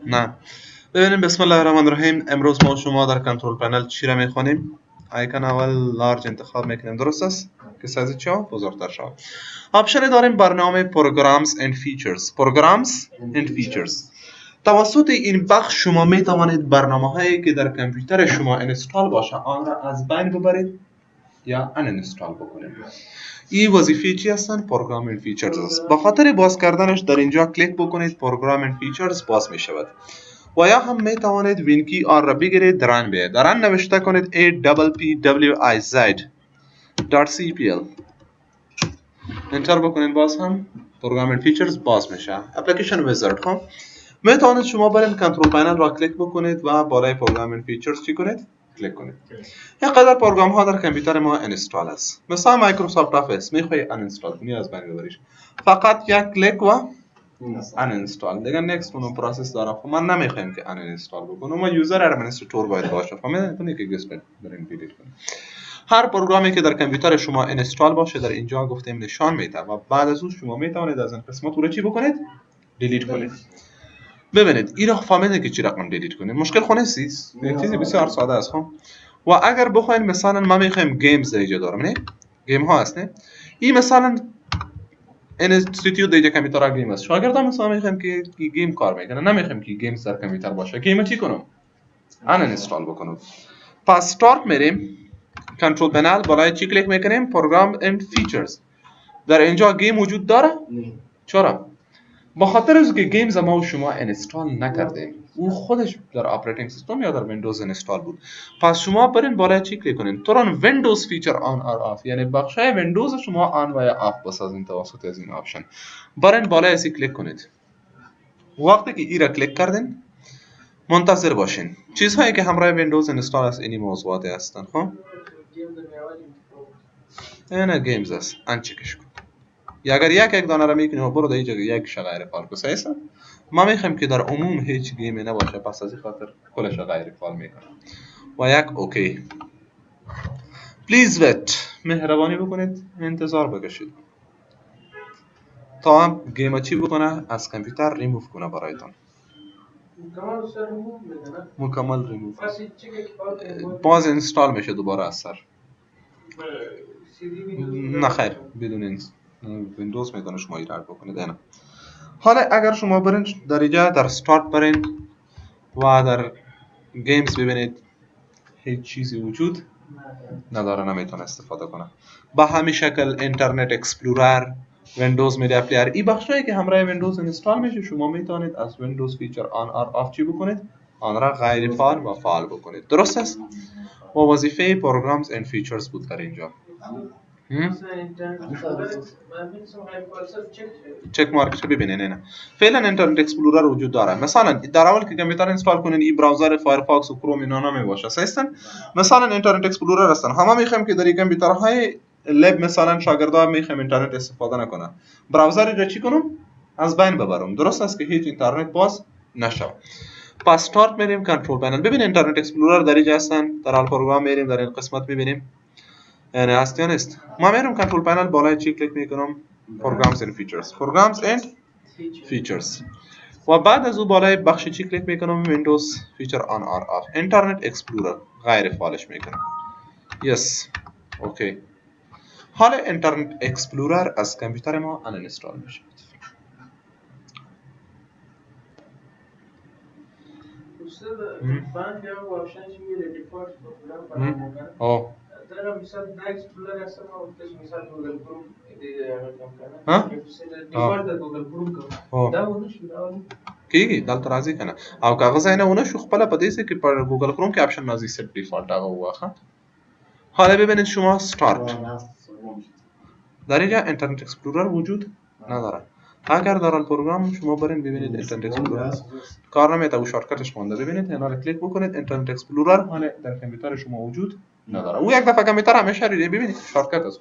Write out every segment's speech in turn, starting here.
نه. ببینیم بسم الله الرحمن الرحیم. امروز ما شما در کنترل پنل چی را میخوانیم؟ آیکن اول لارج انتخاب میکنیم، درست است که سایز چه بزرگتر شود. آپشن داریم برنامه پروگرامز اند فیچرز. پروگرامز اند فیچرز توسط این بخش شما می توانید برنامه هایی که در کامپیوتر شما انستال باشه آن را از بین ببرید یا ان انستال بکنید. این وظیفه چی هستن؟ پروگرام اند فیچرز است. با خاطر باز کردنش در اینجا کلیک بکنید، پروگرام اند فیچرز باز می شود. و یا هم می توانید وینکی آر را بگیرید درن بیاید. درن نوشته کنید appwiz.cpl انتر بکنید، باز هم پروگرام اند فیچرز باز میشه. اپلیکیشن ویزارد هم می توانید شما برین کنترل پنل را کلیک بکنید و بالای پروگرام اند فیچرز چی کنید؟ کلیک کنید. اینقدر پروگرام ها در کامپیوتر ما انستال است. مثلا مایکروسافت آفیس میخوای ان انستال کنی از بین ببریش، فقط یک کلیک و ان انستال دیگه نکست اون پروسس داره. خب من نمیخوایم که ان انستال بکنم، ما یوزر ادمنستراتور باید باشه. فهمیدید؟ کنید که گست برین دیلیت کنید. هر پروگرامی که در کامپیوتر شما انستال باشه در اینجا گفتیم نشان میده و بعد از اون شما میتونید از این قسمت رو چی بکنید؟ دیلیت کنید. ببینید این را فهمیدید که چی رقم دیلیت کنید. مشکل خو نیست، یک چیزی بسیار ساده است. خب و اگر بخواید مثلا ما میخوایم گیمز اینجا دارم نه گیم ها است نه این مثلا اینستیتوت دیگه کامپیوتر گیم است. شاگردان مثلا میخوایم که گیم کار میکنه، نمیخوایم که گیمز در کامپیوتر باشه. گیم چی کنم؟ ان انستال بکنم. پس استارت میریم کنترل پنل، بالای چی کلیک میکنیم؟ پروگرام اند فیچرز. در اینجا گیم وجود داره؟ چرا؟ با خاطر از که گیمز ما و شما انستال نکردیم، او خودش در اپراتینگ سیستم یا در ویندوز انستال بود. پس شما برین بالای چی کلیک کنین؟ تورن ویندوز فیچر آن اور آف، یعنی بخشای ویندوز شما آن و یا آف بسازین توسط از این آپشن. برین بالای اسی کلیک کنید. وقتی که ای را کلیک کردین منتظر باشین. چیزهایی که همراه ویندوز انستال است اینی موضوعات هستند. خب اینا گیمز است، ان چکش کن. یا اگر یک دانه را میکنیم و برو در اینجا یک غیر فعال کو صحیح است. ما میخوایم که در عموم هیچ گیمی نباشه، پس از این خاطر کلش غیر فعال میکنم و یک اوکی. پلیز ویت، مهربانی بکنید انتظار بکشید تا هم گیم چی بکنه از کامپیوتر ریموو کنه برایتان. مکمل ریموو باز انستال میشه دوباره از سر. نه خیر، بدون ویندوز میتونه شما ایراد بکنید. اینا حالا اگر شما برین در اینجا در استارت برین و در گیمز ببینید هیچ چیزی وجود نداره، نمیتونه استفاده کنه. با همین شکل اینترنت اکسپلورر، ویندوز میدیا پلیر، این بخشایی که همراه ویندوز انستال میشه شما میتونید از ویندوز فیچر آن اور آف چی بکنید؟ آن را غیر فعال و فعال بکنید. درست است؟ و وظیفه پروگرامز اند فیچرز بود در اینجا. چک مارکش ببینید. نه فعلا اینترنت اکسپلورر وجود داره. مثلا در اول که کامپیوتر اینستال کنین این براوزر فایرفاکس و کروم اینا نمیباشه هستن. مثلا اینترنت اکسپلورر هستن. همه میخوایم که در این کامپیوترهای لب مثلا شاگردا میخوایم اینترنت استفاده نکنن، براوزر را چی کنم؟ از بین ببرم. درست است که هیچ اینترنت باز نشه. پس استارت میریم کنترل پنل. ببین اینترنت اکسپلورر در اینجا هستن. در حال پروگرام میریم در این قسمت ببینیم یعنی هست یا نیست. ما میرم کنترل پنل، بالای چی کلیک میکنم؟ پروگرامز اند فیچرز. پروگرامز اند فیچرز و بعد از او بالای بخش چی کلیک میکنم؟ ویندوز فیچر آن اور آف. اینترنت اکسپلورر غیر فعالش میکنم. یس اوکی. حالا اینترنت اکسپلورر از کامپیوتر ما ان انستال میشه. کیږي دلته راځي کنه او کاغذ نه ونه شو خپل په دې سه کې پر ګوګل کروم کې آپشن راځي سیت ډیفالت هغه واخه. حالا ببینید شما استارت در اینجا اینترنت اکسپلورر وجود نداره. اگر در پروگرام شما برین ببینید اینترنت اکسپلورر کار نمیته و شارتکتش مونده، ببینید اینا رو کلیک بکنید. اینترنت اکسپلورر حالا در کامپیوتر شما وجود نداره. او یک دفعه کامپیوتر همیشه ریده ببینید شارتکت است.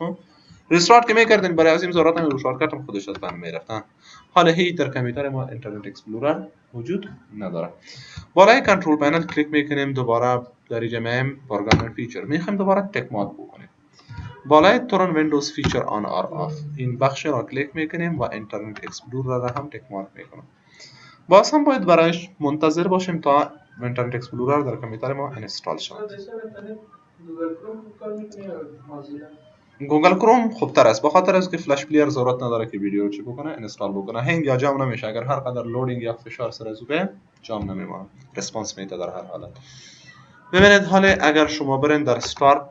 ریستارت که میکردین برای از این ضرورت نمیره، شارتکت هم خودش از بین میرفتن. حالا هیچ در کامپیوتر ما اینترنت اکسپلورر وجود نداره. بالای کنترل پنل کلیک میکنیم، دوباره در اینجا میم پروگرام فیچر میخوایم دوباره تک ماد بکنیم. بالای تورن ویندوز فیچر آن آر آف این بخش را کلیک میکنیم و اینترنت اکسپلورر را هم تک مارک میکنم. باز هم باید برایش منتظر باشیم تا اینترنت اکسپلورر در کامپیوتر ما اینستال شود. گوگل کروم خوبتر است بخاطر از که فلش پلیر ضرورت نداره که ویدیو چی بکنه اینستال بکنه، هنگ یا جام نمیشه. اگر هر قدر لودینگ یا فشار سر از او جام نمیمونه، ریسپانس میده در هر حالت. ببینید حالا اگر شما برین در استارت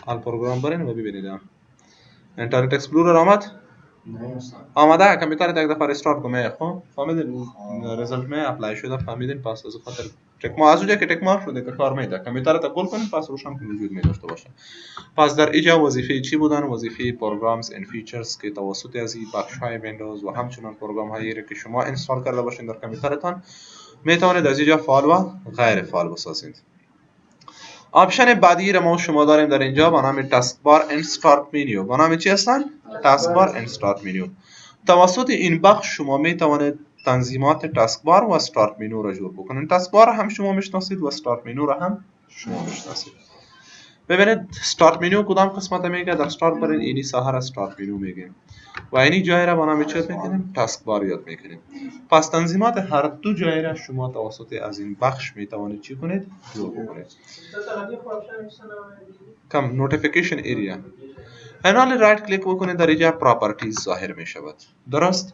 آل پروگرام برین و ببینید اینترنت اکسپلورر آمده کامپیوتر یک دفعه استارت کنه. خب فهمیدین رزالت می اپلای شده، فهمیدین؟ پس از خاطر تک ما از اونجا که تک مارک شده که کار میده کامپیوتر تا گل کنین پس روشن کنین وجود می داشته باشه. پس در اینجا وظیفه چی بودن؟ وظیفه پروگرامز اند فیچرز که توسط از این بخش های ویندوز و همچنین پروگرام هایی که شما اینستال کرده باشین در کامپیوترتان می توانید از اینجا فعال و غیر فعال بسازید. آپشن بعدی را ما شما داریم در اینجا با نام تاسک بار اند استارت مینیو. با نام چی هستن؟ تاسک بار اند استارت مینیو. توسط این بخش شما می توانید تنظیمات تاسک بار و استارت مینیو را جور بکنید. تاسک بار هم شما میشناسید و استارت مینیو را هم شما میشناسید. ببینید استارت مینیو کدام قسمت میگه؟ در استارت برین اینی ساحه استارت مینیو میگیم و اینی جای را با نام چی میکنیم؟ تاسک بار یاد میکنیم. پس تنظیمات هر دو جای را شما توسط از این بخش می توانید چی کنید؟ جور بکنید. کم نوتیفیکیشن ایریا حالا رایت کلیک بکنید در اینجا پراپرتیز ظاهر می شود، درست؟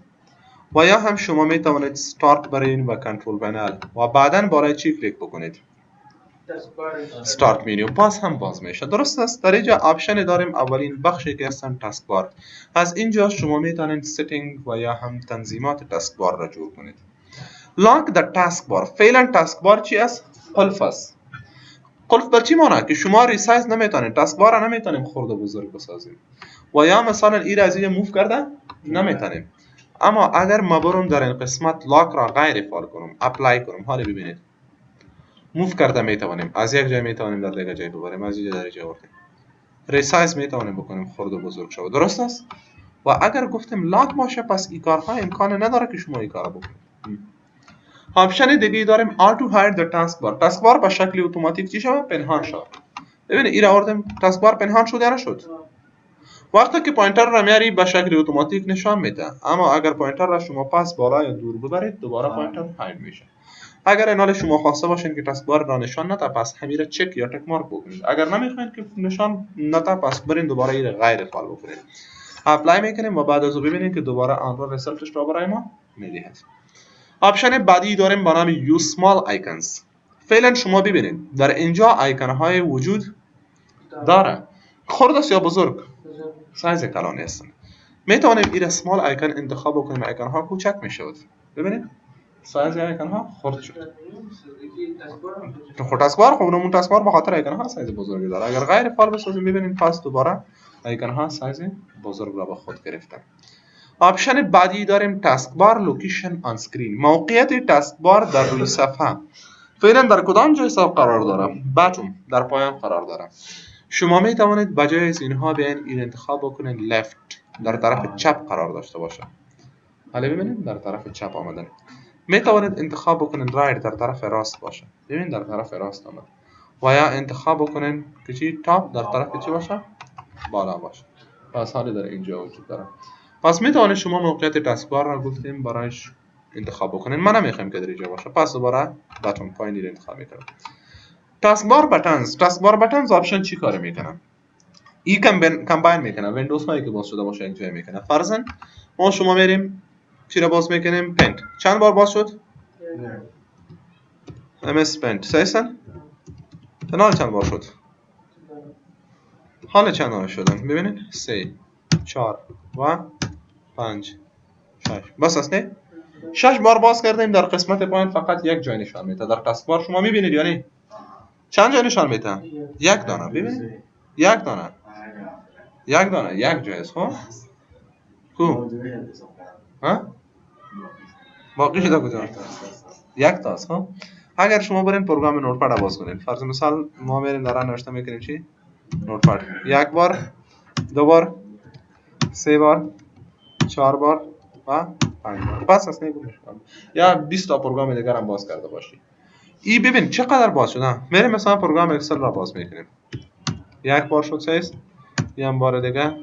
و یا هم شما می توانید استارت برین و کنترل پنل و بعدا برای چی کلیک بکنید؟ استارت مینیو باز هم باز میشه، درست است؟ در اینجا آپشن داریم اولین بخشی که هستن تاسک بار. از اینجا شما می توانید ستینگ و یا هم تنظیمات تاسک بار را جور کنید. لاک در تاسک بار. فعلا تاسک بار چی است؟ قلف است. قلف بر چی معنی؟ که شما ریسایز نمیتونید، تاسک بار را نمیتونیم خرد و بزرگ بسازیم و یا مثلا این را از اینجا موو کرده نمیتونیم. اما اگر ما برم در این قسمت لاک را غیر فعال کنم، اپلای کنم، حالا ببینید موو کرده میتوانیم از یک جای میتوانیم در دیگر جای ببریم، از اینجا در اینجا آوردیم. ریسایز میتوانیم بکنیم خرد و بزرگ شود، درست است؟ و اگر گفتیم لاک باشه پس این کارها امکان نداره که شما این کارا بکنید. آپشن دیگه داریم auto hide the taskbar. تاسک بار به شکل اتوماتیک چی شود؟ پنهان شود. ببینید این را آوردیم تاسک بار پنهان شد یا نشد؟ وقتی که پوینتر را میاری به شکل اتوماتیک نشان میده، اما اگر پوینتر را شما پس بالا یا دور ببرید دوباره پوینتر هاید میشه. اگر اینال شما خواسته باشین که تاسک بار را نشان نده پس همین را چک یا تک مارک بکنید. اگر نمیخواین که نشان نده پس برین دوباره این غیر فعال بکنید. اپلای میکنیم و بعد از اون ببینید که دوباره آن را ریزالتش را برای ما میدهد. آپشن بعدی داریم با نام یوز سمال آیکنز. فعلا شما ببینید در اینجا آیکن های وجود داره، خرد است یا بزرگ؟ سایز کلانی هستن. می توانیم این سمال آیکن انتخاب بکنیم، آیکن ها کوچک می شود. ببینید سایز آیکن ها خرد شد. خود تاسک بار خب نمون تاسک بار به خاطر آیکن ها سایز بزرگی داره. اگر غیر فعال بسازیم ببینید پس دوباره آیکن ها سایز بزرگ را به خود گرفتن. آپشن بعدی داریم تاسک بار لوکیشن آن اسکرین. موقعیت تاسک بار در روی صفحه فعلا در کدام جای صفحه قرار داره؟ باتوم در پایان قرار داره. شما می توانید بجای از اینها بیاین این انتخاب بکنید لفت در طرف چپ قرار داشته باشه. حالا ببینید در طرف چپ آمدن. می توانید انتخاب بکنید رایت در طرف راست باشه. ببین در طرف راست آمد. و یا انتخاب بکنید که چی تاپ در طرف چی باشه؟ بالا باشه. پس حالا در اینجا وجود داره. پس می توانید شما موقعیت تاسک بار را گفتیم برایش انتخاب بکنید. من نمیخوام که در اینجا باشه. پس دوباره باتون پایینی رو انتخاب میکنم. تاسک بار بتنز. تاسک بار بتنز آپشن چی کار میکنه؟ ای کمباین میکنه. ویندوز هایی که باز شده باشه یک جای میکنه. فرضاً ما شما میریم چی را باز میکنیم؟ پنت. چند بار باز شد؟ MS پنت. سیستن؟ تنال چند بار شد؟ حالا چند بار شدن؟ ببینید 3 4 و 5 6 بس است نه؟ 6 بار باز کردیم. در قسمت پایین فقط یک جای نشان میده. در تاسک بار شما میبینید یا نه؟ چند جای نشان میده؟ یک دانه. ببینید یک دانه یک جای است. خب کو ها باقی شده کجا؟ یک تا است. خب اگر شما برین پروگرام نوتپد باز کنید، فرض مثال ما میریم در آن نوشته میکنیم چی؟ نوتپد. یک بار، دو بار، 3 بار، 4 بار و 5 بار. بس است نه یا 20 تا پروگرام دیگر هم باز کرده باشی. ای ببین چقدر باز شده. میریم مثلا پروگرام اکسل را باز میکنیم. یک بار شد 3 یه بار دیگه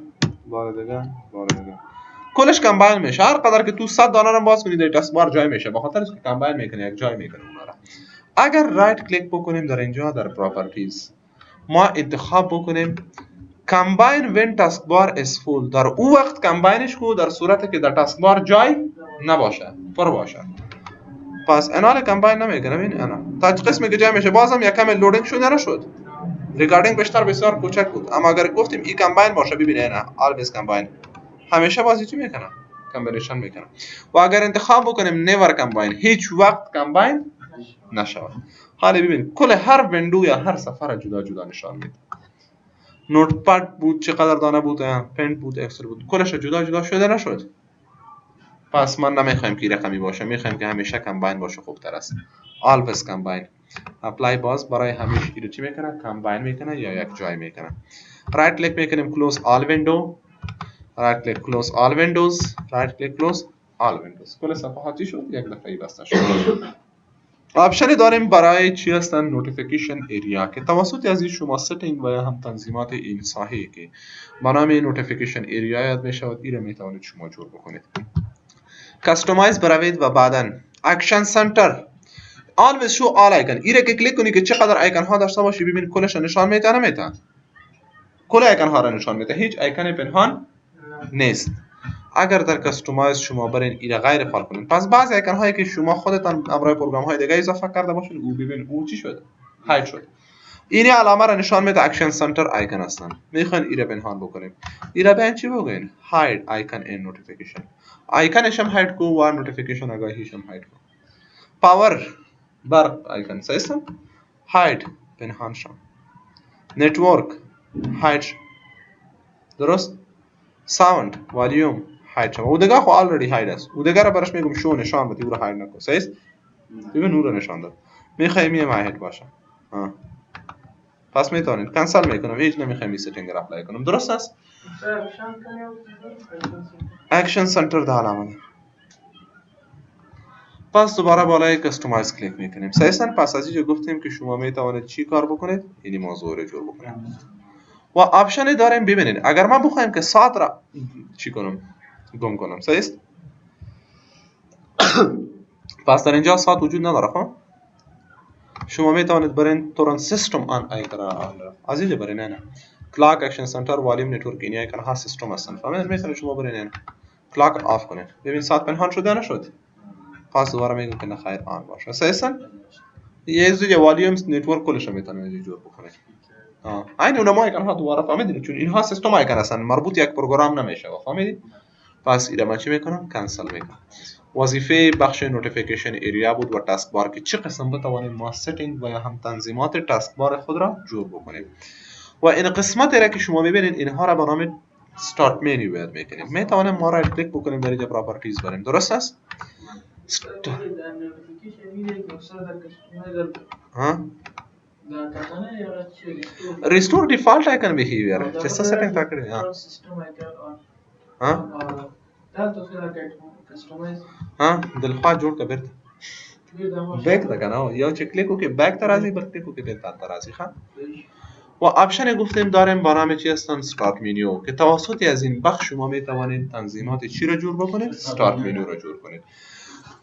کلش کمباین میشه. هر قدر که تو 100 دانه رو باز کنی در تسک بار جای میشه، به خاطر اینکه کمباین میکنه یک جای میکنه اونا را. اگر رایت کلیک بکنیم در اینجا در پراپرتیز ما انتخاب بکنیم کمباین when task bar is full، در او وقت کمباینش کو در صورتی که در تسک بار جای نباشه، پر باشه. پس انال کمباین نمیکنه. ببین انا تا قسمی که جای میشه بازم یکم لودینگ شده نشد، ریکاردینگ بیشتر بسیار کوچک بود. اما اگر گفتیم ای کمباین باشه، ببینید اینا always کمباین همیشه بازی چی میکنه؟ کامبینیشن میکنه. و اگر انتخاب بکنیم نیور کمباین، هیچ وقت کمباین نشود. حالا ببین کل هر ویندو یا هر صفحه جدا جدا نشان میده. نوتپد بود چقدر دانه بود، پنت بود، اکسل بود، کلش جدا جدا شده نشد. پس من نمیخوایم که رقمی باشه، میخوایم که همیشه کمباین باشه، خوبتر است. always کمباین. اپلای باز برای همیشه اینو چی میکنه؟ کمباین میکنه یا یک جای میکنه. رایت کلیک میکنیم کلوز آل ویندو، رایت کلیک کلوز آل ویندوز، رایت کلیک کلوز آل ویندوز. کل صفحاتی شد، یک دفعه بسته شد. آپشن داریم برای چی هستن؟ نوتیفیکیشن ایریا که توسط از این شما ستینگ و یا هم تنظیمات این ساحه که با نام نوتیفیکیشن ایریا یاد میشود، این را میتوانید شما جور بکنید. کاستومایز بروید و بعداً اکشن سنتر always show all icon، این را که کلیک کنی که چقدر ایکن ها داشته باشی، ببین کلش نشان میده نمیده؟ کل ایکن ها را نشان میده، هیچ ایکن پنهان نیست. اگر در کاستومایز شما برین این غیر فعال کنین، پس بعضی ایکن هایی که شما خودتان امرای پروگرام های دیگه اضافه کرده باشین، او ببین او چی شده؟ هاید شد. این علامه را نشان میده اکشن سنتر ایکن هستن. میخواین این را پنهان بکنیم، این را به چی بگوین؟ هاید ایکن ان نوتیفیکیشن. ایکنش هم هاید کو و نوتیفیکیشن آگاهیش هم هاید کو. پاور برق ایکن سیستم هاید پنهان شم. نتورک هاید درست. ساوند والیوم هاید شما. او دیگه خو آلردی هاید است. او دیگه را برش میگم شو نشان بده، او را هاید نکن. صحیح است؟ ببین او را نشان داد. میخوایم این هاید باشه. پس میتونید کانسل میکنم، هیچ نمیخوایم این ستینگ را اپلای کنم. درست است؟ اکشن سنتر ده علامه. پس دوباره بالای کاستومایز کلیک میکنیم. صحیح است؟ پس از اینجا گفتیم که شما میتوانید چی کار بکنید؟ این موضوع رو جور بکنید. و آپشن داریم. ببینید اگر من بخوایم که ساعت را چی کنم؟ گم کنم. صحیح است؟ پس در اینجا ساعت وجود نداره. خب شما میتوانید برین تورن سیستم آن ایکن از اینجا برین نه کلاک اکشن سنتر والیوم نتورک این ایکن ها سیستم هستن. فهمیدید؟ میتونید شما برین کلاک آف کنید. ببین ساعت پنهان شده نشد. پس دوباره میگم که نه خیر آن باشه. صحیح است؟ یه زوج والیوم نتورک کلش میتونید جور بکنید. این اونم ایکن ها دوباره فهمیدید چون اینها سیستم ایکن هستن، مربوط یک پروگرام نمیشه. فهمیدید؟ پس اینا من چی میکنم؟ کانسل میکنم. وظیفه بخش نوتیفیکیشن ایریا بود و تاسک بار که چه قسم بتوانیم ما ستینگ و یا هم تنظیمات تاسک بار خود را جور بکنیم. و این قسمت را که شما میبینید اینها را به نام استارت مینیو باید میکنیم. میتوانیم ما را کلیک بکنیم در اینجا پراپرتیز بریم. درست است؟ ریستور دیفالت ایکن بیهیویر چه ستینگ تا کردی؟ دلخواه جوړ کا بیرته بیک دا کنه یا چه کلیک که بیک ترازی بر کلیک که بیرته ترازی. ها و آپشن گفتیم داریم با نام چی هستن؟ استارت مینیو که توسط از این بخش شما می توانید تنظیمات چی را جور بکنید؟ استارت مینیو را جور کنید.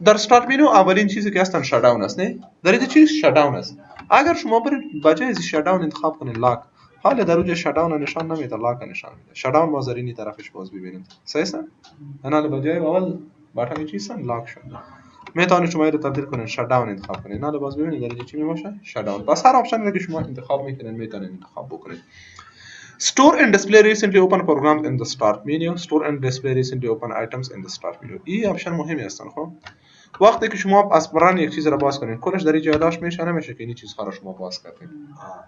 در استارت مینیو اولین چیزی که هستن شات داون است. نه در این چیز شات داون است. اگر شما برید بجای از شات داون انتخاب کنید لاک، حالا در اونجا شات داون نشان نمیده، لاک نشان میده. شات داون بازارینی طرفش باز ببینید. صحیح است؟ انا بجای اول باتن چی هستن؟ لاک شد. میتونید شما رو تبدیل کنید شات داون انتخاب کنید. نه باز ببینید درجه چی میباشه؟ شات داون. پس هر آپشنی که شما انتخاب میکنید میتونید انتخاب بکنید. Store and display recently open programs in the start menu. Store and display recently open items in the start menu. این آپشن مهمی هستن. خب وقتی که شما از بران یک چیز را باز کنید کلش در اینجا یادداشت میشه، نمیشه که این چیزها را شما باز کنید.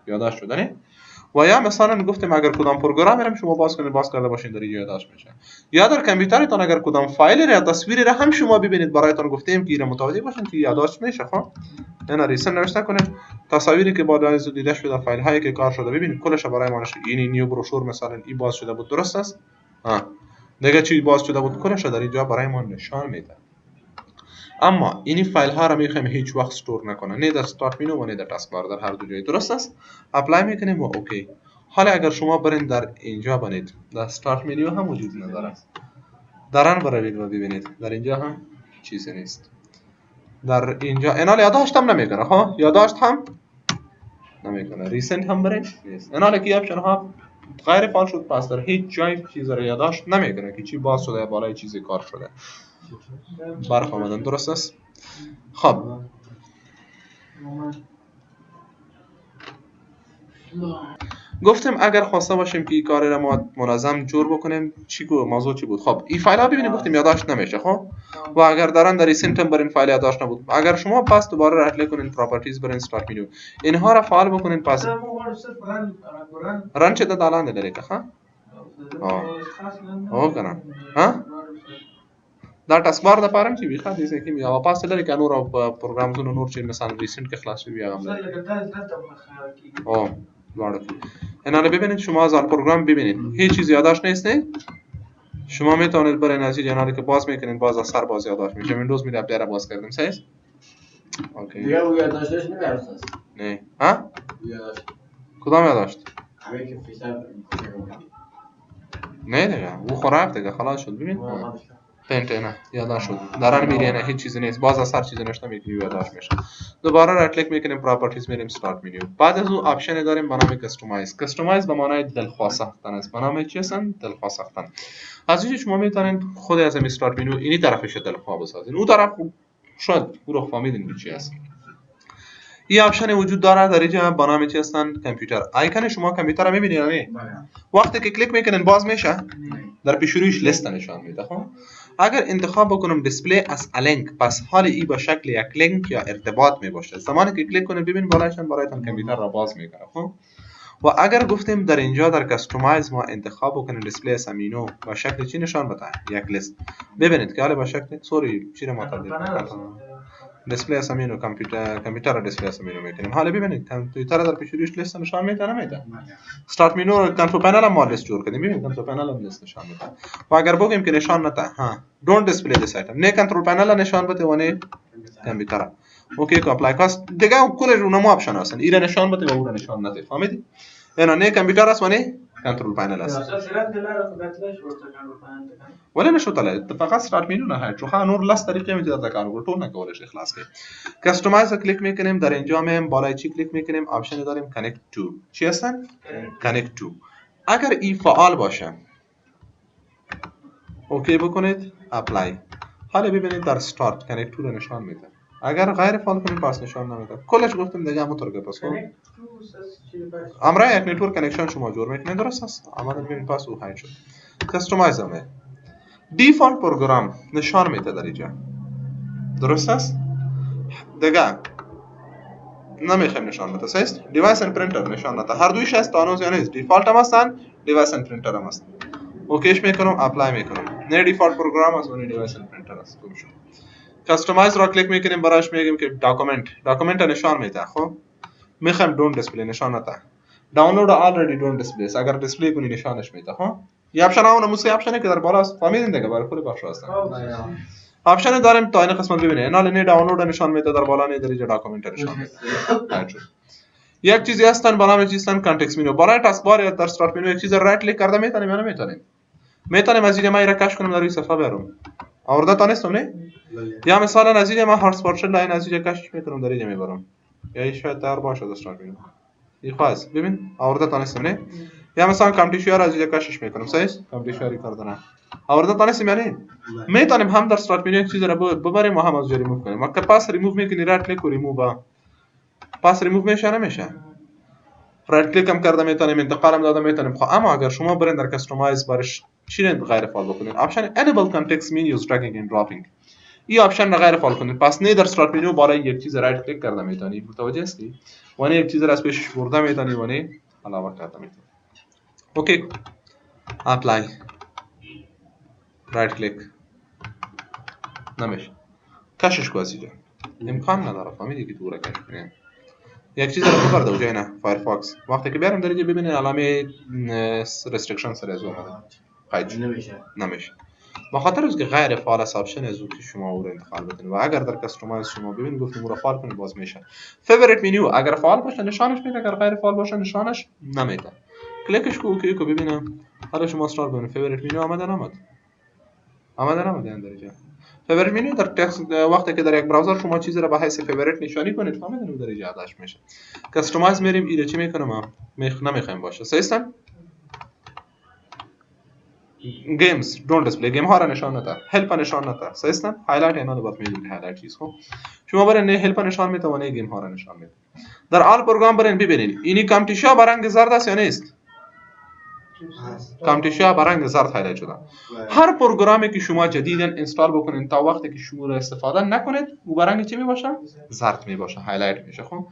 یادداشت شدنه. و یا مثلا گفتیم اگر کدام پروگرامی را شما باز کنید باز کرده باشین در اینجا یادداشت میشه. یا در کامپیوترتون اگر کدام فایل یا تصویری را هم شما ببینید برایتون گفتیم که این متوجه باشین که یادداشت میشه. خب نه ریسن نوشته کنید تصاویری که با از دیده شده، فایل هایی که کار شده ببینید کلش برای ما نشه. این نیو بروشور مثلا این باز شده بود. درست است؟ دیگه چی باز شده بود کلش در اینجا برای ما نشان میده. اما این فایل ها را میخوایم هیچ وقت استور نکنه، نه در استارت مینو و نه در تاسک بار، در هر دو جای. درست است؟ اپلای میکنیم و اوکی. حالا اگر شما برین در اینجا بنید در استارت منیو هم وجود نداره، درن بروید و ببینید در اینجا هم چیزی نیست. در اینجا انال یادداشت هم نمیکنه، ها یادداشت هم نمیکنه. ریسنت هم برین نیست. انال کی آپشن ها غیر فعال شد، پس در هیچ جای چیز رو یادداشت نمیکنه که چی باز شده بالای چیزی کار شده. برق آمدن درست است. خب گفتم اگر خواسته باشیم که این کار را ما منظم جور بکنیم موضوع چی بود؟ خب این فایل ها ببینید گفتیم یادداشت نمیشه. خب و اگر دارن در ریسنت هم برین فایل یادداشت نبود، اگر شما پس دوباره رایت کلیک کنین پراپرتیز برین استارت منیو اینها را فعال بکنین، پس رن چه دالان داره که ها او کنه ها در تاسبار د پارم چې ویخه دې سکه می او پاس لري کنه نور پروګرام زونه نور چې مثلا ریسنت کې خلاص وي هغه او وارد اینا رو ببینید. شما از پروگرام ببینید هیچ چیز یادداشت نیست. شما میتونید برای نتیجه اینا رو که باز میکنین باز از سر باز یادداشت میشه. ویندوز می اپدیت باز کردیم صحیح. اوکی دیگه یادداشتش نمیارساس. نه ها یادداشت کدام یادداشت؟ همین که فیشر نه دیگه او خراب دیگه خلاص شد. ببین پنت نه یادداشت شد درن میری نه هیچ چیزی نیست. باز از هر چیزی نشته میتونی یادداشت میشه. دوباره رایت کلیک میکنیم پراپرتیز میریم استارت منیو. بعد از اون آپشن داریم به نام کاستومایز. کاستومایز به معنای دلخواه ساختن است. به نام چی هستن؟ دلخواه ساختن. از اینجا شما میتونید خود از استارت منیو اینی طرفش دلخواه بسازین. اون طرف شاید او رو فهمیدین چی است. این آپشن وجود داره در اینجا به نام چی هستن؟ کامپیوتر. آیکون شما کامپیوتر رو میبینید نه؟ وقتی که کلیک میکنین باز میشه در پیش رویش لیست نشان میده. خب اگر انتخاب بکنم دیسپلی از لینک، پس حال ای با شکل یک لینک یا ارتباط می باشه. زمانی که کلیک کنید ببین بالایشان برایتان کامپیوتر را باز میکنه. خب و اگر گفتیم در اینجا در کاستومایز ما انتخاب بکنیم دیسپلی از امینو با شکل چی نشان بده؟ یک لیست. ببینید که حالا با شکل سوری چی رو ما تبدیل دیسپلی از امینو کامپیوتر را دیسپلی از امینو میکنیم. حالا ببینید کامپیوتر در پیش رویش لیست نشان میده نمیده. استارت منیو رو کنترل پنل هم ما لیست جور کردیم. ببینید کنترل پنل هم لیست نشان میده. و اگر بگیم که نشان نده ها دونت دیسپلی دیس آیتم نه کنترل پنل نشان بده و نه کامپیوتر. اوکی کو اپلای کاست دیگه کل اونم آپشن هستن. اینا نشان بده و اون نشان نده. فهمیدید؟ اینا نه کامپیوتر است و نه کنترل پنل است. ولی نشو طلع فقط استارت منیو نه چون نور لاس طریقې میتونید در کار ټول نه کولای شي خلاص کړئ. کاستومایز کلیک میکنیم در اینجا هم بالای چی کلیک میکنیم آپشن داریم کانکت تو. چی هستن؟ کانکت تو. اگر این فعال باشه اوکی بکنید اپلای. حالا ببینید در استارت کانکت تو رو نشان میده. اگر غیر فعال کنید پس نشان نمیده. کلش گفتم دیگه همونطور که پس امرا یک نتورک کانکشن شما جور میکنید درست است. آمده ببینید پس او هاید شد. کاستومایز هم دیفالت پروگرام نشان میده در اینجا درست است. دیگه نمیخوایم نشان بده است. دیوایس اند پرینتر نشان نده. هر دویش هست تانوز یا نیست. دیفالت هم هستن دیوایس اند پرینتر هم هست. اوکیش میکنم اپلای میکنم. نه دیفالت پروگرام است و نه دیوایس اند پرینتر است. خوب شد. کاستومایز را کلیک میکنیم براش میگیم که داکومنت نشان میده. خب میخوایم دونت دیسپلی نشان نده. دانلود آلردی دونت دیسپلی اگر دیسپلی کنی نشانش میده. ها این آپشن ها اون موسی آپشنی که در بالا است فهمیدین دیگه برای خود باشه هستن. آپشن داریم تا این قسمت ببینید. اینا نه دانلود نشان میده در بالا نه در اینجا داکومنت نشان میده. یک چیزی هستن به نام چی هستن کانتکست منیو. برای تاسک بار یا در استارت منیو یک چیز رایت کلیک کرده میتونیم یا نمیتونیم. میتونیم از اینجا ما را کش کنیم در روی صفحه برم. آورده تانستم نه؟ یا مثلا از اینجا ما هارسپارت شد لاین از اینجا کش میکنم در اینجا میبرم. یا شاید در باشه در استارت منیو. این خاص ببین آورده تانستم نه؟ یا مثلا کامپیوتر از اینجا کشش میکنم صحیح؟ کامپیوتر کردن. آورده تانستم یعنی میتونیم هم در استارت منیو یک چیز را ببریم و هم از جا ریموو کنیم. ما که پاس ریموو میکنی رایت کلیک و ریموو با پاس ریموو میشه نمیشه. رایت کلیک هم کرده میتونیم انتقال هم داده میتونیم. خب اما اگر شما برین در کاستومایز برش چی غیر فعال بکنید آپشن enable context menus dragging and dropping این آپشن را غیر فعال کنید. پس نه در استارت منیو برای یک چیز رایت کلیک کرده میتونید متوجه هستی و نه یک چیز را از پیشش برده میتونید و نه علاوه کرده میتونید. اوکی اپلای رایت کلیک نمیشه کشش کو اینجا امکان نداره فهمیدی که تو را کش کنی. یک چیز رو ببرده و جای نه فایرفاکس وقتی که بیارم در اینجا ببینید علامه restriction سر از اومده قید نمیشه با خاطر از که غیر فعال است آپشن از که شما او رو انتقال بدین و اگر در کاستومایز شما ببینید گفتیم او رو فعال کنید باز میشه. فیوریت منیو اگر فعال باشه نشانش میده اگر غیر فعال باشه نشانش نمیده. کلیکش کو اوکی کو ببینم حالا شما استارت بکنید فیوریت مینیو آمد این درجه فیوریت مینیو در تکست وقتی که در یک براوزر شما چیزی را به حیث فیوریت نشانی کنید فهمیدن اون درجه اداش میشه کاستماایز میریم ایره چی میکنم نمیخوایم باشه سیستم گیمز دونت دیسپلی گیم ها را نشان نده هلپ نشان نده سیستم هایلایت اینا رو باید میدونید هایلایت چیز خب شما برای نه هلپ نشان میده و نه گیم ها را نشان میده در آل پروگرام برین ببینید اینی کامتیشا برنگ زرد است یا نیست کامتیشا برنگ زرد هایلایت شده هر پروگرامی که شما جدیدن اینستال بکنید تا وقتی که شما را استفاده نکنید او برنگ چی میباشه زرد میباشه هایلایت میشه خب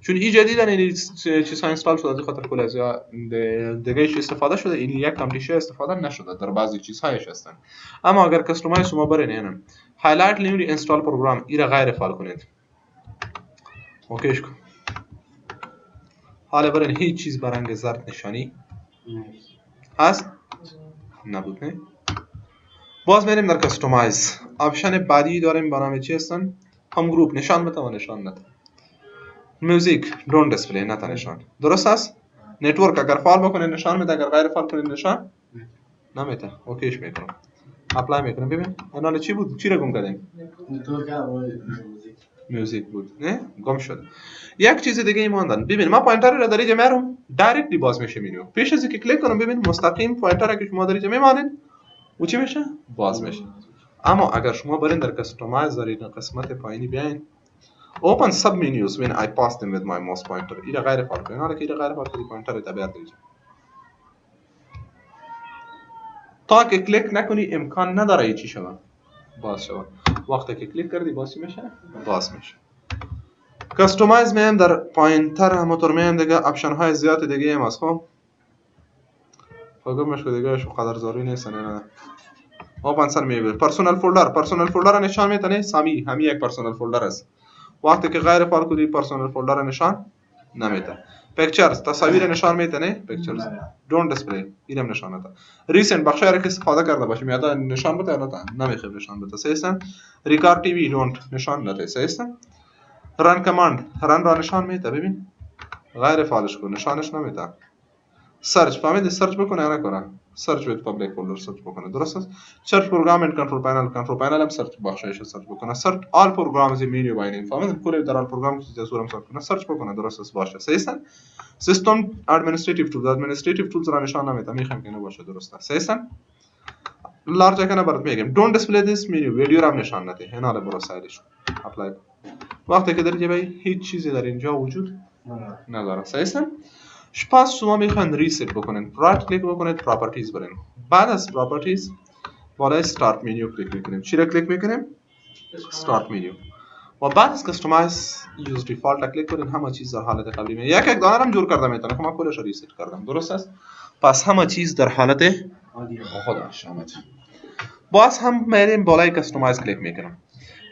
چون این جدیدن این چیزها اینستال شده از خاطر کل از دیگهش استفاده شده این یک کامتیشا استفاده نشده در بعضی چیزهایش هستن اما اگر کاستماایز شما برین هایلایت لیمری اینستال پروگرام این را غیر فعال کنید اوکیش کن حالا برین هیچ چیز برنگ زرد نشانی هست نبود نه باز میریم در کاستماایز آپشن بعدی داریم با نام چی هستن هم گروپ نشان بده و نشان نده میوزیک دونت دیسپلی نتا نشان درست است نتورک اگر فعال بکنید نشان میده اگر غیر فعال کنید نشان نمیده اوکیش میکنم اپلای میکنم ببین اینا چی بود چی را گم کردیم میوزیک بود نه گم شد یک چیز دیگه ماندن ببین ما پوینتر را در اینجا میارم دایرکتلی باز میشه مینیو پیش از اینکه کلیک کنم ببین مستقیم پوینتر را که شما در اینجا میمانید او چی میشه باز میشه اما اگر شما برین در کاستماایز در این قسمت پایینی بیاین open sub menus when I pass them with my mouse pointer این غیر فعال کنید حالا که این غیر فعال کنید پوینتر را بیار دیجا تا که کلیک نکنی امکان نداره ای چی شود باز شود وقتی که کلیک کردی باز چی میشه باز میشه کاستماایز میم در پوینتر موتور میم دیگه آپشن های زیاد دیگه هم هست خب فقط دیگه شو قدر ضروری نیست نه اوپن سر میبینید پرسونال فولدر نشان میده نه سامی همین یک پرسونال فولدر است وقتی که غیر فعال کنی پرسونال فولدر نشان نمیده پیکچرز تصاویر نشان میده نه پیکچرز دونت دیسپلی اینم نشان نده ریسنت بخشی را که استفاده کرده باشیم یاد نشان بده نه نمیخواد نشان بده سیستم ریکارد تی وی دونت نشان نده سیستم رن کماند رن را نشان میده ببین غیر فعالش کن نشانش نمیده سرچ فهمید سرچ بکنه یا نکنه سرچ ویت پابلیک فولدر سرچ بکنه درست است سرچ پروگرام اند کنترل پنل هم سرچ بخشایش سرچ بکنه سرچ آل پروگرامز منیو باینینگ فهمید کل در آل پروگرام که چیزا سورم سرچ کنه سرچ بکنه درست است باشه سیستم سیستم ادمنستریتیو تولز را نشان نمیده میخوام که نه باشه درست است سیستم لارج کنه برات میگم دونت دیسپلی دیس منیو ویدیو را نشان نده اینا رو برو سایدش اپلای وقتی که در جبهه هیچ چیزی در اینجا وجود نداره سیستم پس شما میخواین ریست بکنین رایت کلیک بکنید پراپرتیز برین بعد از پراپرتیز بالای استارت منیو کلیک میکنیم چی را کلیک میکنیم استارت منیو و بعد از کاستماایز یوز دیفالت کلیک کنین همه چیز در حالت قبلی میاد یک دانه هم جور کرده میتونه خب من کلش رو ریست کردم درست است پس همه چیز در حالت خودش آمد باز هم میریم بالای کاستماایز کلیک میکنم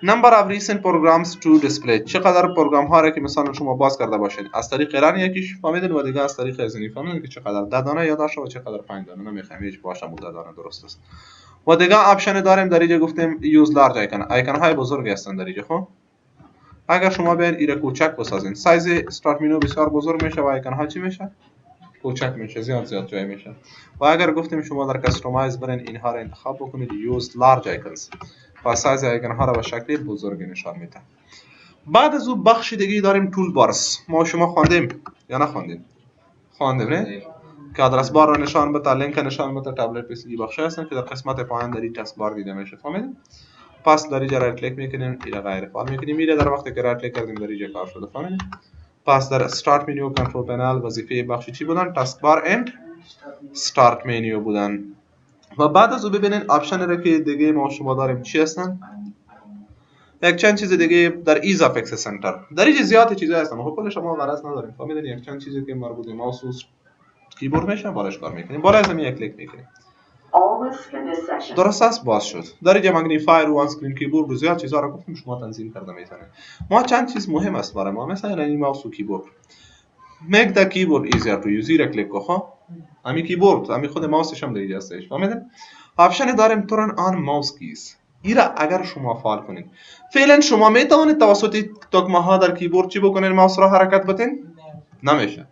number of recent programs to display چقدر پروگرام ها را که مثلا شما باز کرده باشید از طریق رن یکیش فهمیدین و دیگه از طریق ازنی فهمیدین که چقدر 10 دانه یادداشت و چقدر 5 دانه نمیخوایم هیچ باشه 10 دانه درست است و دیگه آپشن داریم در اینجا گفتیم یوز لارج آیکن های بزرگ هستن در اینجا خب اگر شما بیاین ایره کوچک بسازین سایز استارت منیو بسیار بزرگ میشه و آیکن ها چی میشه کوچک میشه زیاد جای میشه و اگر گفتیم شما در کاستماایز برین اینها را انتخاب بکنید یوز لارج آیکنز پس سایز آیکن ها را به شکل بزرگ نشان میده بعد از اون بخش دیگه داریم تول بارز ما شما خواندیم یا نخواندیم خواندیم نه که آدرس بار را نشان بده لینک نشان بده تبلت پی سی بخش هستن که در قسمت پایین در این تاسک بار دیده میشه فهمیدین پس در اینجا رایت کلیک میکنیم اینا غیر فعال میکنیم میره در وقتی که رایت کلیک کردیم در اینجا کار شده فهمیدین پس در استارت منیو کنترل پنل وظیفه بخش چی بودن تاسک بار اند استارت منیو بودن و بعد از اون ببینین آپشن را که دیگه ما شما داریم چی هستن یک چند چیز دیگه در ایز اف اکسس سنتر در اینجا زیاد چیزا هستن خب کلش ما غرض نداریم فهمیدین یک چند چیزی که مربوط به ماوس و کیبورد میشه بالاش کار میکنیم بالا از همین کلیک میکنیم درست است باز شد در اینجا مگنیفایر و آن اسکرین کیبورد و زیاد چیزا رو گفتیم شما تنظیم کرده میتونه ما چند چیز مهم است برای ما مثلا این ماوس و کیبورد make the keyboard easier to use را کلیک کن همین کیبورد همین خود ماوسش هم در اینجا هستش فهمیدین آپشن داریم turn on mouse keys ایرا اگر شما فعال کنید فعلا شما میتونید توسط تکمه ها در کیبورد چی بکنید ماوس را حرکت بدین نمیشه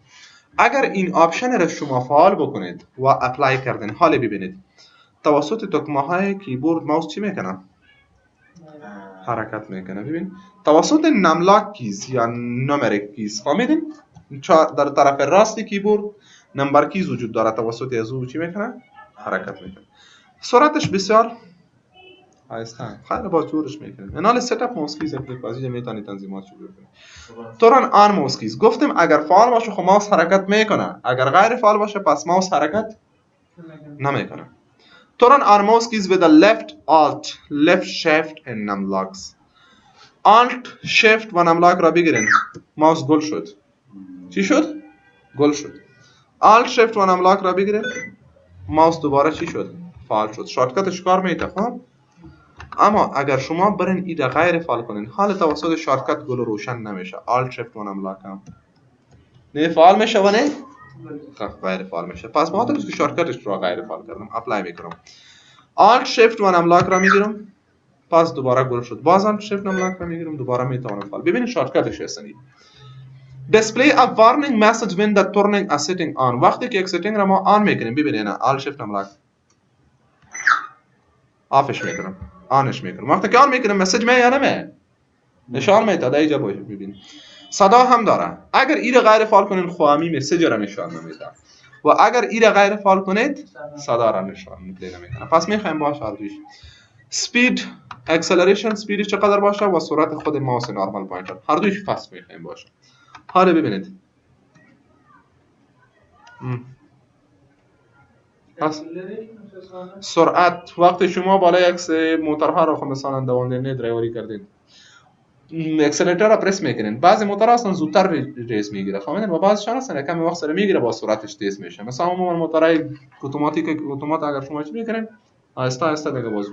اگر این آپشن را شما فعال بکنید و اپلای کردین، حال ببینید توسط تکمه های کیبورد ماوس چی میکنه؟ حرکت میکنه. ببین توسط نملاک کیز یا نمریک کیز فهمیدین؟ در طرف راست کیبورد نمبر کیز وجود داره، توسط از او چی میکنه؟ حرکت میکنه. سرعتش بسیار آهسته، خیلی با جورش میکنه. اینال ست اپ ماوس کیز اپلیکیشن میتونید تنظیمات شو بکنید. طوران آن ماوس کیز گفتم اگر فعال باشه خب ماوس حرکت میکنه، اگر غیر فعال باشه پس ماوس حرکت نمیکنه. Turn on mouse keys with the left alt, left shift and numlocks. Alt shift و numlock را بگیرین. ماوس گل شد. چی شد؟ گل شد. Alt shift و numlock را بگیرین. ماوس دوباره چی شد؟ فعال شد. شارتکتش کار میده خب؟ اما اگر شما برین ایده غیر فعال کنین، حال توسط شارتکت گل روشن نمیشه. Alt shift و numlock هم نه فعال میشه و نه غیر فعال میشه. پس ما که شارتکتش را غیر فعال کردم، اپلای میکنم. Alt Shift و نملاک را میگیرم، پس دوباره گل شد. باز Alt Shift نملاک را میگیرم، دوباره میتونم فعال. ببینید شارتکتش هستنی. Display a warning message when the turning a setting on. وقتی که یک setting را ما آن میکنیم، ببینید Alt Shift نملاک آفش میکنم، آنش میکنم. وقتی که آن میکنم مسیج می یا نمی نشان میده. در اینجا ببین صدا هم داره. اگر این غیر فعال کنین خوامی مسیج را نشان نمیده و اگر این غیر فعال کنید صدا را نشان نمیکنه. پس میخوایم باشه آردویش سپید اکسلریشن سپیدی چقدر باشه و سرعت خود ماوس نورمال پوینتر هر دویش فست میخوایم باشه. حالا ببینید پس سرعت وقتی شما بالای اکس موتورها را خب مثلا دواندنی درایوری کردید اکسلراتور را پرس میکنین، بعضی موتورها اصلا زودتر ریس میگیره خب و بعضیشان اصلا کمی وقت سر میگیره با سرعتش تیز میشه. مثلا عموما موتورهای اتومات اگر شما چی میکنین آهسته آهسته دیگه باز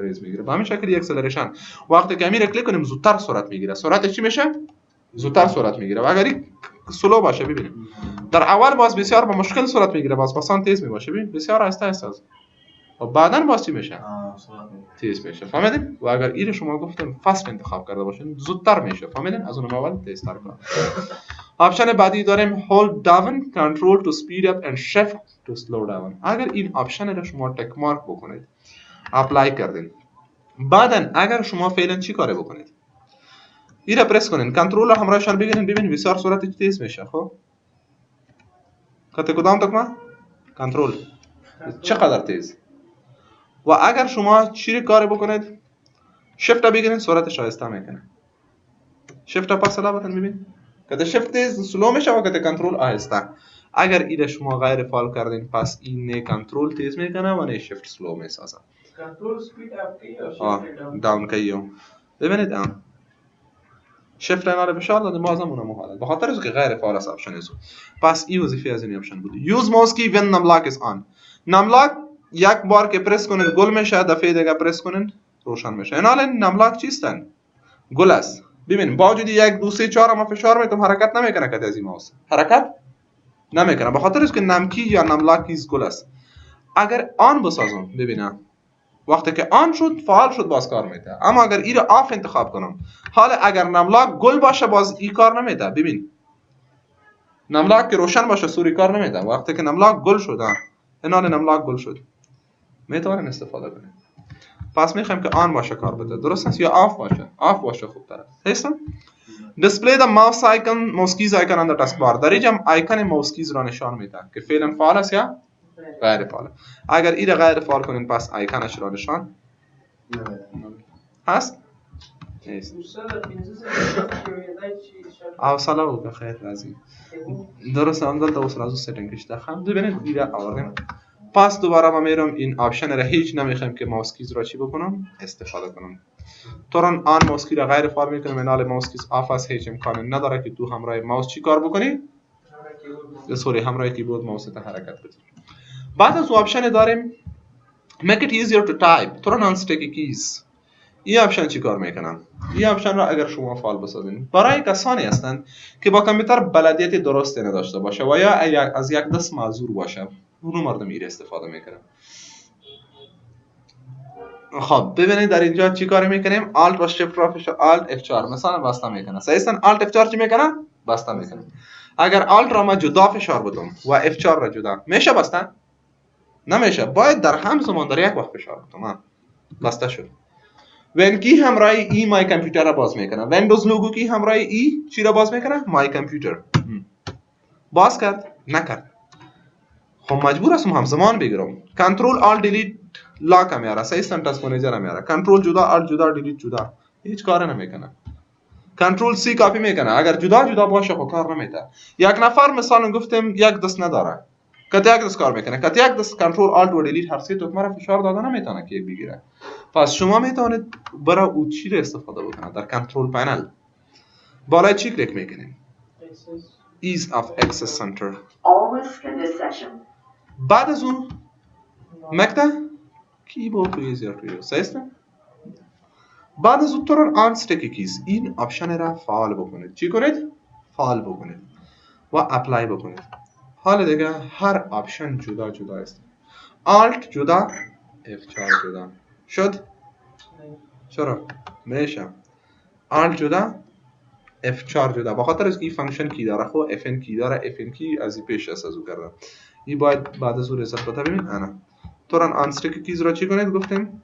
ریس میگیره. به همین شکل اکسلریشن وقتی که امیر کلیک کنیم زودتر سرعت میگیره. سرعتش چی میشه؟ زودتر سرعت میگیره. و اگر سلو باشه ببینید در اول باز بسیار با مشکل سرعت میگیره، باز پسان تیز میباشه ببین بسیار آهسته آهسته و بعداً باز چی میشه؟ تیز میشه. فهمیدین؟ و اگر این شما گفتم فست انتخاب کرده باشین زودتر میشه. فهمیدین؟ از اون اول تیزتر کنه. آپشن بعدی داریم hold down control to speed up and shift to slow down. اگر این آپشن را شما تک مارک بکنید اپلای کردین، بعداً اگر شما فعلا چی کاره بکنید این را پرس کنین کنترل را همراهشان بگیرین ببین بسیار سرعت تیز میشه. خب کدام تکمه کنترل چقدر تیز. و اگر شما چی کار بکنید شفت را بگیرین سرعتش آهسته میکنه. شفت را پس سلامتن ببین که شفت تیز سلو میشه و که کنترل آهسته. اگر این شما غیر فعال کردین پس این نه کنترل تیز میکنه و نه شفت سلو میسازه. کنترل سپید اپ کی یا شفت داون کیو ببینید شفت را فشار دادیم بازم اونم حالت به خاطر اینکه غیر فعال است آپشن ایزو. پس این وظیفه از این آپشن بود. یوز ماوس کی when numlock is on. نملاک یک بار که پرس کنید گل میشه، دفعه دیگه پرس کنید روشن میشه. این حالا نملاک چیستن؟ گل است. ببین با وجود 1 2 3 4 ما فشار میدم حرکت نمیکنه که از این ماوس حرکت نمیکنه به خاطر اینکه نمکی یا نملاک کیز گل است. اگر آن بسازم ببینم وقتی که آن شد فعال شد باز کار میده. اما اگر این آف انتخاب کنم حالا اگر نملاک گل باشه باز این کار نمیده. ببین نملاک که روشن باشه سوری کار نمیده. وقتی که نملاک گل شد اینال نملاک گل شد میتونین استفاده کنید. پس میخوایم که آن باشه کار بده درست است یا آف باشه؟ آف باشه خوبتره. هستم display the mouse icon mouse keys icon on the taskbar. در اینجا آیکون ماوس کیز را نشان میده که فعلا فعال است یا غیر فعال. اگر این غیر فعال کنین پس آیکونش را نشان هست نیست. حوصله او بخیر راضی درست اندال تا وصل از سیتینگش داخل ببینید دیگه آوردیم. پس دوباره ما میرم این آپشن را هیچ نمیخوام که ماوس کیز را چی بکنم استفاده کنم. طوران آن ماوس کی را غیر فعال میکنم. اینال ماوس کیز آف است هیچ امکان نداره که تو همراه ماوس چی کار بکنی سوری همراه کیبورد ماوس تا حرکت بدی. بعد از آپشن داریم make it easier to type. طوران unsticky keys این آپشن چی کار میکنم؟ این آپشن را اگر شما فعال بسازین برای کسانی هستند که با کامپیوتر بلدیت درستی نداشته باشه و یا از یک دست معذور باشه اون مردم ایره استفاده میکنم. خب ببینید در اینجا چی کار میکنیم Alt و Shift را فشار Alt F4 مثلا بسته میکنه. صحیح است Alt F4 چی میکنه؟ بسته میکنه. اگر آلت را ما جدا فشار بدم و F4 را جدا میشه بستن؟ نمیشه. باید در همزمان در یک وقت فشار بدم. بسته شد. وین کی همراه ای مای کامپیوتر را باز میکنه. ویندوز لوگو کی همراه ای چی را باز میکنه؟ مای کامپیوتر. باز کرد؟ نکرد. خب مجبور هستم همزمان بگیرم. کنترل آل دیلیت لاک میاره. اسیستنت تاسک منیجر میاره. کنترل جدا آل جدا دیلیت جدا. هیچ کار نمیکنه. کنترل سی کاپی میکنه. اگر جدا جدا باشه خب کار نمیده. یک نفر مثلا گفتم یک دست نداره. کت یک دست کار میکنه. کت یک دست کنترل آلت و دیلیت هر سه دکمه را فشار داده نمیتونه که بگیره. پس شما میتونید برای او چی را استفاده بکنید در کنترل پنل. بالای چی کلیک میکنید؟ Ease of Access Center. بعد از اون مکتا کیبورد تو ایزیار تو یوز سیستم. بعد از اون ترن آن استیکی کیز این آپشن را فعال بکنید. چی کنید؟ فعال بکنید و اپلای بکنید. حالا دیگه هر آپشن جدا جدا است. آلت جدا F4 جدا شد. چرا؟ میشه آلت جدا F4 جدا بخاطر از این فانکشن کی داره خو Fn کی داره Fn کی از این پیش از او کردم. این باید بعد از اون ریزت بتا ببین انا تورن آنستریک کیز را چی کنید گفتیم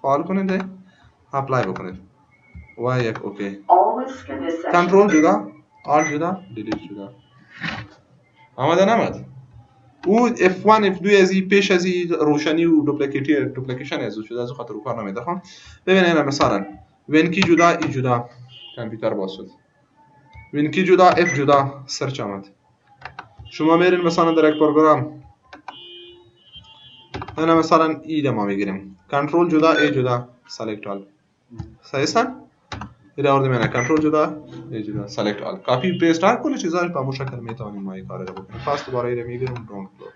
فعال کنید اپلای بکنید و یک اوکی کنترل جدا آل جدا دیلیت جدا آمده نمد او F1 F2 از این پیش از این روشنی و دوپلیکیشن از شده از خاطر کار نمیده خب ببینید مثلا وین کی جدا ای جدا کامپیوتر باز شد وین کی جدا F جدا سرچ آمد شما میرین مثلا در یک پروگرام اینا مثلا ای ما میگیریم کنترل جدا ای جدا سلیکت آل صحیح است اینا ارد میانه کنترل جدا ای جدا سلیکت آل کپی پیست هر کل چیزا با مشکل میتونیم ما این کار رو بکنیم پس دوباره اینا میگیریم داون فلو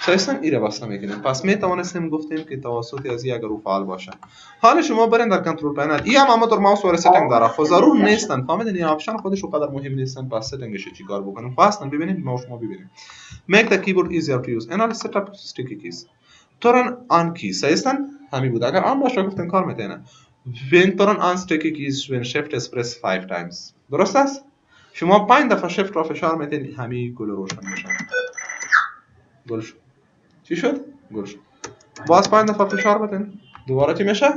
صحیح است اینا واسه میگیریم پس میتونستیم گفتیم که توسط از اگر رو فعال باشه حالا شما برین در کنترل پنل ای هم اما در ماوس و ستینگ داره خود ضرور نیستن فهمیدین این آپشن خودش اونقدر مهم نیستن پس ستینگش چیکار بکنیم خواستن ببینید ما شما ببینید make the keyboard easier to use and set up sticky keys turn on key صحیح است همین بود اگر آن باشه گفتن کار میتونه when turn on sticky keys when shift is pressed 5 times درست است شما 5 دفعه shift را فشار میدین همین گل روشن میشه گل شد چی شد گل شد باز 5 دفعه فشار بدین دوباره چی میشه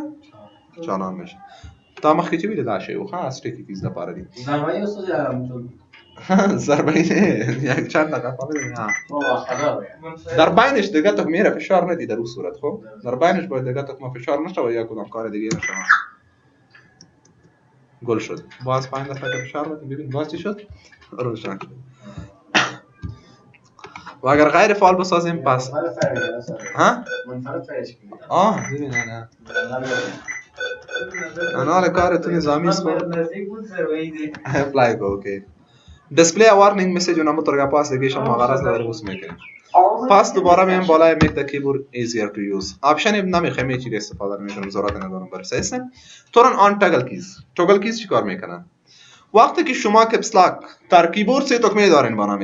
چالان میشه تا مخکې چې ویل دا شی و خاص ټکی کیز د پاره دي زربایی استاد یارم ضربه یک چند دقیقه فهمیدین در بینش دیگه تکمیه فشار ندی در اون صورت خب در بینش باید دیگه تکمیه فشار نشه و یا کدام کار دیگه نشه گل شد باز 5 دفعه فشار بدیم ببین باز چی شد روشن شد و اگر غیر فعال بسازیم پس ها منفرد فرش کنید ببین نه انا کارتون نظامی است نزدیک بود زربایی دی اپلای کو اوکی display a warning message اونم تو پاس دیگه شما غرض نداره بس میکنیم پس دوباره میام بالای make the keyboard easier to use آپشن نمیخوام چیزی استفاده نمیکنم ضرورت ندارم برای سیستم turn on toggle keys چیکار میکنن وقتی که شما کپس لاک در کیبورد سه تکمه دارین با نام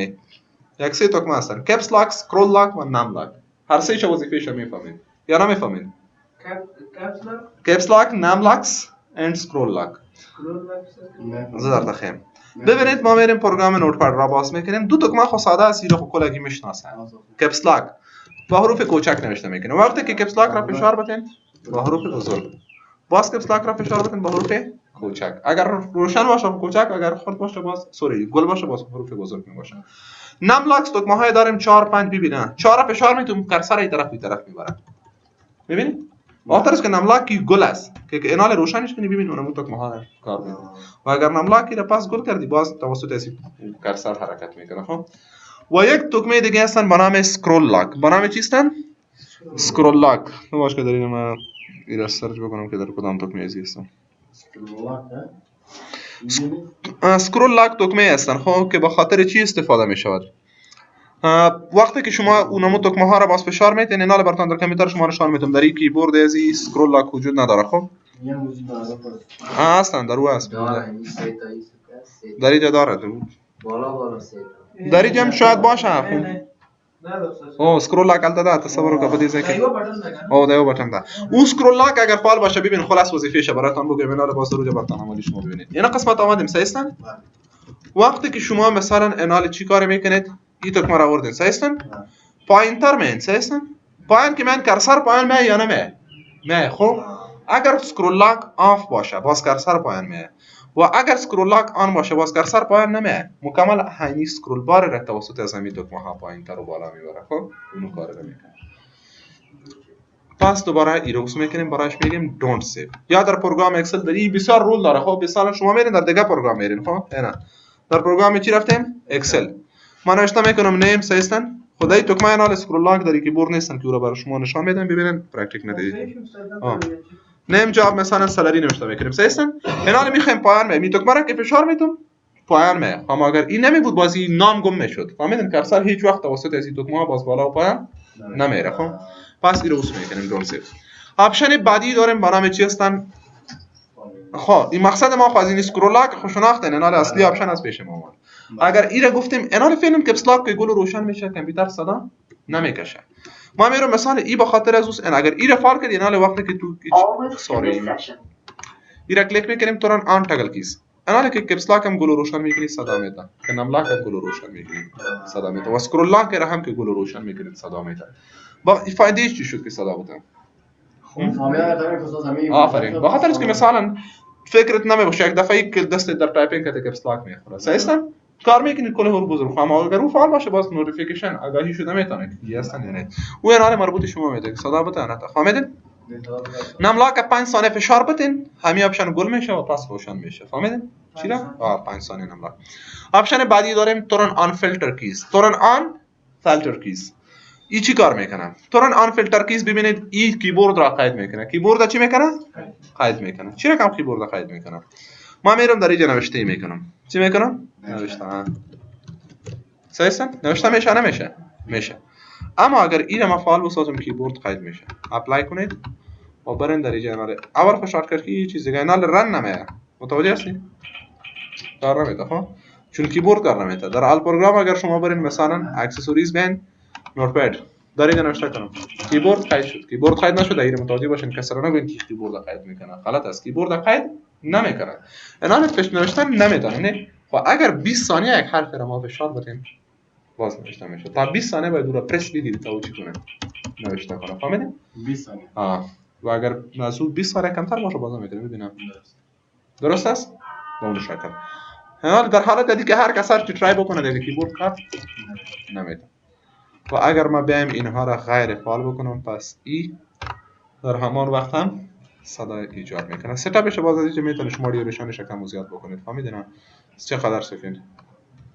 یک سه تکمه هستن کپس لاک سکرول لاک و نام لاک هر سه چه وظیفه‌اش میفهمید یا نمیفهمید کپس لاک نام لاکس اند سکرول لاک زرد خیم ببینید ما میریم پروگرام نوتپد را باز میکنیم دو تکمه خو ساده است رو کلگی میشناسه کپس لاک با حروف کوچک نوشته میکنیم وقتی که کپس لاک را فشار بدین با حروف بزرگ باز کپس لاک را فشار بدین با حروف کوچک اگر روشن باشه کوچک اگر خرد باشه باز گل باشه باز حروف بزرگ میباشه نام لاکس تکمه های داریم 4 5 ببینید 4 فشار میتونم کرسر این طرف میبرم ببینید آخرش که نام لاک گل است که اینال روشنش کنی ببین اونم تکمه ها کار میکنه و اگر نام لاکی را پس گل کردی باز توسط اسی کرسر حرکت میکنه خب و یک تکمه دیگه هستن به نام اسکرول لاک به نام چی هستن اسکرول لاک باشه که در اینو من ایرا سرچ بکنم که در کدام تکمه ازی هستن اسکرول لاک تکمه هستن خب که به خاطر چی استفاده می شود وقتی که شما اونمو تکمه ها را باز فشار میتین اینا رو براتون در کامپیوتر شما نشان میدم در این کیبورد از این اسکرول لاک وجود نداره خب اصلا در او است در اینجا داره در اینجا هم شاید باشه اسکرول لاک البته ده تصور که بدی زکی دیو بٹن ده اون اسکرول لاک اگر فعال باشه ببین خلاص وظیفه‌شه براتون بگم اینا رو باز رو براتون عملی شما ببینید اینا قسمت آمدیم سه هستن وقتی که شما مثلا انال چی کار میکنید این تکمه را آوردین سایستن پایین تر میین سایستن پایین که من کرسر پایین می یا نمی می خب اگر سکرول لاک آف باشه باز کرسر پایین می و اگر سکرول لاک آن باشه باز کرسر پایین نمی مکمل همین سکرول بار را توسط از همین دکمه ها پایین تر و بالا میبره خب اونو کار رو میکنه. پس دوباره ایروکس میکنیم برایش میگیم don't save یا در پروگرام اکسل داری بسیار رول داره خب مثلا شما میرین در دیگه پروگرام میرین خب نه در پروگرام چی رفتیم اکسل ما نوشته میکنم نیم سیستن خدای تکمه انال اسکرول لاک داری که بور نیستن که رو برای شما نشان میدم ببینن پرکتیک ندید نیم جاب مثلا سالری نوشته میکنیم سیستن انال میخوایم پایان می تکمه را که فشار میتم پایان می اما اگر این نمی بود بازی نام گم میشد فهمیدین کرسر هیچ وقت توسط از این تکمه باز بالا و پایان نمیره خب پس این رو میکنیم دون سیف آپشن بعدی داریم با نام چی هستن خب این مقصد ما خو از این اسکرول لاک خوشناختن انال اصلی آپشن از پیش ما اومد اگر این را گفتیم انال فعلا کپس لاک که گل روشن میشه کامپیوتر صدا نمیکشه ما میرم مثلا ای به خاطر از ان اگر ای را فال کردی انال وقتی که تو سوری ای را کلیک میکنیم تورن آن تگل کیس انال که کپس لاک هم گل روشن میکنی صدا میده که نام لاک هم گل روشن میکنی صدا میده و اسکرول لاک را هم که گل روشن میکنی صدا میده با فایده چی شد که صدا بوده آفرین با خاطر که مثلا فکرت نمیباشه یک دفعه یک دست در تایپینگ که کپس لاک میخوره سیستم کار میکنید کله هر بزرگ اما اگر اون فعال باشه باز نوتیفیکیشن آگاهی شده میتونه که هستن یا نه او انال مربوط شما میده صدا بده نه فهمیدین نام لاک 5 ثانیه فشار بدین همین آپشن گل میشه و پس روشن میشه فهمیدین چی را 5 ثانیه نام لاک آپشن بعدی داریم تورن آن فیلتر کیز تورن آن فیلتر کیز ای چی کار میکنه تورن آن فیلتر کیز ببینید ای کیبورد را قید میکنه کیبورد چی میکنه قید میکنه چی رقم کیبورد قید میکنه ما میرم در اینجا نوشته میکنم چی میکنم نوشته سیستم نوشته میشه نمیشه میشه اما اگر این ما فعال بسازم کیبورد قید میشه اپلای کنید و برین در اینجا انال اول فشار کرد که یه چیز دیگه انال رن نمیه متوجه هستی کار نمیده خب چون کیبورد کار نمیده در ال پروگرام اگر شما برین مثلا اکسسوریز بین نوتپد در اینجا نوشته کنم کیبورد قید شد کیبورد قید نشد این متوجه باشین کسر نگوین که کیبورد قید میکنه غلط است کیبورد قید نمیکنه انال فش نوشتن نمیدونه نه خب اگر 20 ثانیه یک حرف را ما فشار بدیم باز نوشته میشه تا 20 ثانیه باید دورا پرس بدید تا او چی کنه نوشته کنه فهمیدین 20 ثانیه و اگر مسعود 20 ثانیه کمتر باشه باز نمیتونه ببینم درست است با اون شکل حالا در حالت دیگه که هر کس هر چی ترای بکنه دیگه کیبورد کار نمیتونه و اگر ما بیایم اینها را غیر فعال بکنم پس ای در همان وقت هم صدا ایجاد میکنه ستاپش باز از اینجا میتونه شما ریولوشنش کم و زیاد بکنید فهمیدین چقدر سکند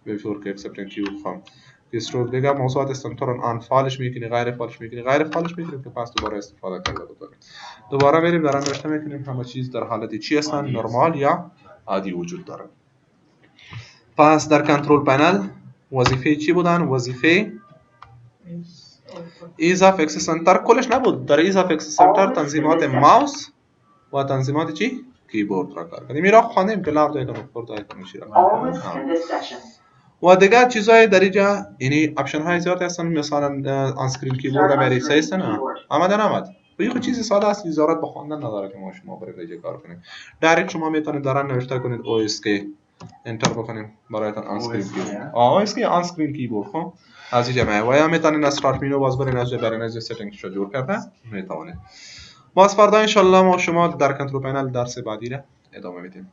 before accepting queue خام استرول دیگه موضوعات هستن تورن آن فعالش میکنی غیر فعالش میکنی غیر فعالش میکنیم که پس دوباره استفاده کرده بکنیم دوباره بریم در نوشته میکنیم همه چیز در حالت چی هستن نرمال یا عادی وجود داره پس در کنترل پنل وظیفه چی بودن وظیفه ایز اف اکسس سنتر کلش نبود در ایز اف اکسس سنتر تنظیمات ماوس و تنظیمات چی کیبورد را کار کردیم میرا خواندیم که لارد ایکون پورت ایکون میشه و دیگر چیزای در اینجا یعنی آپشن های زیاد هستن مثلا آن اسکرین کیبورد میری سیستن آمد و یه چیز ساده است وزارت به خواندن نداره که ما شما برای اینجا کار کنیم دایرکت شما میتونید درن نوشته کنید او اس کی انتر بکنیم برایتون آن اسکرین کیبورد او اس کی آن اسکرین کیبورد خب از اینجا و یا میتونید استارت مینو باز برین از برای از سیتینگ شو جور کرده میتونید باز فردا ان شاء الله ما شما در کنترل پنل درس بعدی را ادامه میدیم